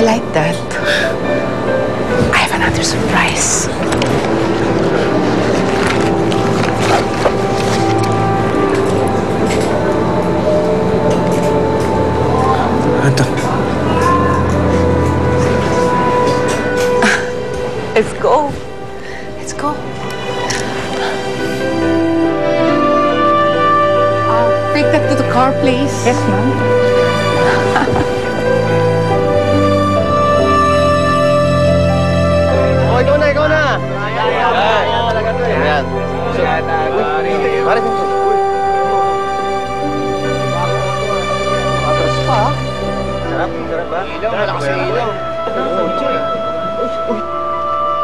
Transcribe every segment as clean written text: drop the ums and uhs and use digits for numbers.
like that. I have another surprise. Ano? Let's go. Let's go. Take that to the car, please. Yes, ma'am. Oh, ikaw na! Ayan talaga to eh. Ayan. Pare, sino? Matras pa, ha? Sarap ba? Ilaw, malakas yung ilaw.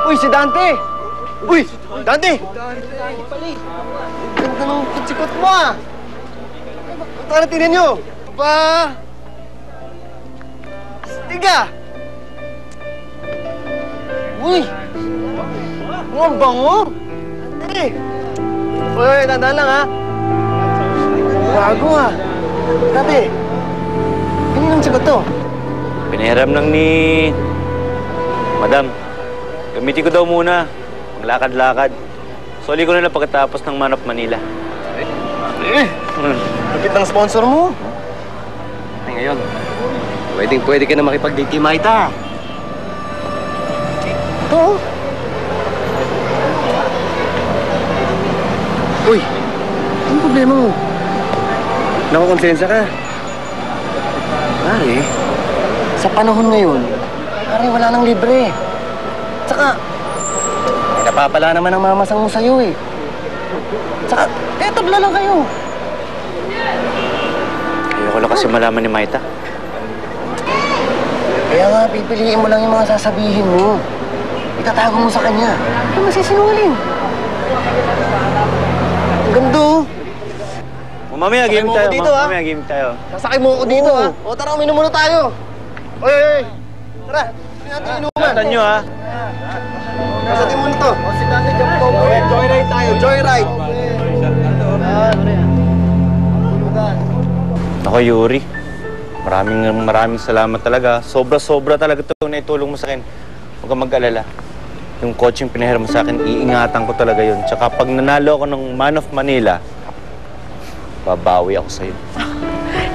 Uy, si Dante! Uy, Dante! Ganda ng kutsikot mo, ah! Tara, tingnan nyo! Pa! Stiga! Uy! Ang bango! Dante! Uy, tandaan lang, ha? Bago, ha? Grabe! Kaninang sagot to? Pinahiram lang ni... Madam, gamitin ko daw muna. Maglakad-lakad. Soli ko na lang pagkatapos ng Man of Manila. Lupit ng sponsor mo. Ay, ngayon, pwede ka na makipag-date kay Maita. Ito. Uy, anong problema mo? Nakakonsensya ka. Pare, sa panahon ngayon, pare, wala nang libre. Tsaka, napapala naman ang mamasang mo sa'yo eh. Tsaka, tabla lang kayo. Ayoko lang kasi malaman ni Maita. Kaya nga, pipiliin mo lang yung mga sasabihin mo. Itatago mo sa kanya. Hindi masisinungaling. Ang ganda. Mamaya, game tayo. Dito, Mamaya, game tayo. Sasakay mo ako dito, ha? O, tara, uminom muna tayo. Oy! Tara, hindi natin inuman. Tatan nyo, ha? Kasatin mo nito. O, si Dante, jump ko. Joyride tayo, joyride. Ako, Yuri. Maraming salamat talaga. Sobra-sobra talaga ito na itulong mo sa akin. Huwag kang mag-alala. Yung coaching pinahiram mo sa akin, iingatan ko talaga yun. Tsaka pag nanalo ako ng Man of Manila, babawi ako sa'yo.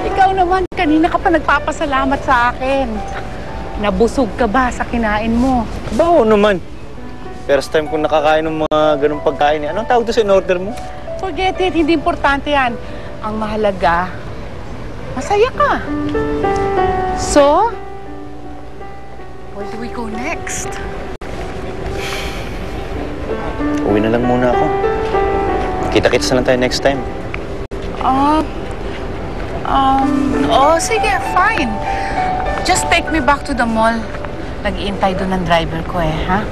Ikaw naman, kanina ka pa nagpapasalamat sa akin. Nabusog ka ba sa kinain mo? Bawo naman. First time kong nakakain ng mga ganung pagkain. Anong tawag to sa in-order mo? Forget it, hindi importante yan. Ang mahalaga, masaya ka. So, where do we go next? Uwi na lang muna ako. Kita-kits na lang tayo next time. Sige, fine. Just take me back to the mall. Nag-iintay doon ng driver ko eh, ha?